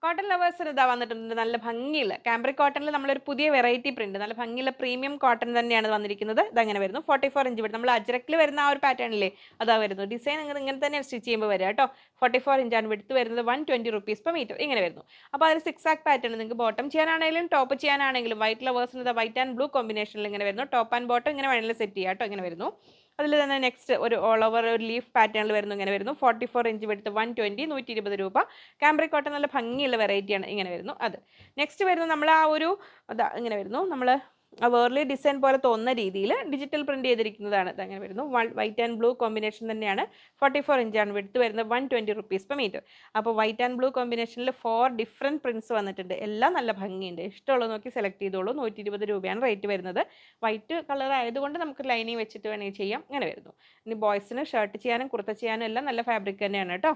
Cotton ലവേഴ്സിന് ഇതാ വന്നിട്ടുണ്ട് നല്ല ഭംഗിയുള്ള കാംബ്രിക് കോട്ടണിൽ നമ്മളൊരു പുതിയ വെറൈറ്റി പ്രിന്റ് നല്ല ഭംഗിയുള്ള പ്രീമിയം കോട്ടൺ തന്നെയാണ് വന്നിരിക്കുന്നത്. ഇതങ്ങനെ വരുന്നു 44 ഇഞ്ച് വരും. നമ്മൾ അജ്രക്കിൽ വരുന്ന ആ ഒരു പാറ്റേണില്ലേ അതാ വരുന്നു. ഡിസൈൻ ഇങ്ങനെ തന്നെ സ്റ്റിച്ച് ചെയ്യുമ്പോൾ വരിക കേട്ടോ. 44 ഇഞ്ചാണ് വിടുത്ത് വരുന്നത്. 120 rupees per meter ഇങ്ങനെ വരുന്നു. അപ്പോൾ അതിൽ 6 ആക്ക് പാറ്റേൺ നിങ്ങൾക്ക് ബോട്ടം ചെയ്യാനാണെങ്കിലും ടോപ്പ് ചെയ്യാനാണെങ്കിലും വൈറ്റ് ലവേഴ്സിന് ഇതാ വൈറ്റ് ആൻഡ് ബ്ലൂ കോമ്പിനേഷനിൽ ഇങ്ങനെ വരുന്നു. ടോപ്പ് ആൻഡ് ബോട്ടം ഇങ്ങനെ വേണമെങ്കിൽ സെറ്റ് ചെയ്യാം കേട്ടോ. ഇങ്ങനെ വരുന്നു. അതിൽ തന്നെ നെക്സ്റ്റ് ഒരു ഓൾ ഓവർ ഒരു ലീഫ് പാറ്റേണിൽ വരുന്നു. ഇങ്ങനെ വരുന്നു 44 ഇഞ്ച് വിടുത്ത് 120 120 രൂപ. കാംബ്രിക് കോട്ടൺ നല്ല ഭംഗിയുള്ള വെറൈറ്റിയാണ്. ഇങ്ങനെ വരുന്നു അത്. നെക്സ്റ്റ് വരുന്നു നമ്മൾ ആ ഒരു അതാ ഇങ്ങനെ വരുന്നു നമ്മൾ വേർലി ഡിസൈൻ പോലെ തോന്നുന്ന രീതിയിൽ ഡിജിറ്റൽ പ്രിന്റ് ചെയ്തിരിക്കുന്നതാണ്. അതങ്ങനെ വരുന്നു. വൈറ്റ് ആൻഡ് ബ്ലൂ കോമ്പിനേഷൻ തന്നെയാണ്. 44 ഇഞ്ചാണ് വിടുത്ത് വരുന്നത്. 120 rupees per meter. അപ്പോൾ വൈറ്റ് ആൻഡ് ബ്ലൂ കോമ്പിനേഷനിൽ 4 ഡിഫറെൻറ്റ് പ്രിന്റ്സ് വന്നിട്ടുണ്ട്. എല്ലാം നല്ല ഭംഗിയുണ്ട്. ഇഷ്ടമുള്ളത് നോക്കി സെലക്ട് ചെയ്തോളൂ. 120 രൂപയാണ് റേറ്റ് വരുന്നത്. വൈറ്റ് കളർ ആയതുകൊണ്ട് നമുക്ക് ലൈനിങ് വെച്ചിട്ട് വേണമെങ്കിൽ ചെയ്യാം. അങ്ങനെ വരുന്നു. ഇനി ബോയ്സിന് ഷർട്ട് ചെയ്യാനും കുർത്ത ചെയ്യാനും എല്ലാം നല്ല ഫാബ്രിക് തന്നെയാണ് കേട്ടോ.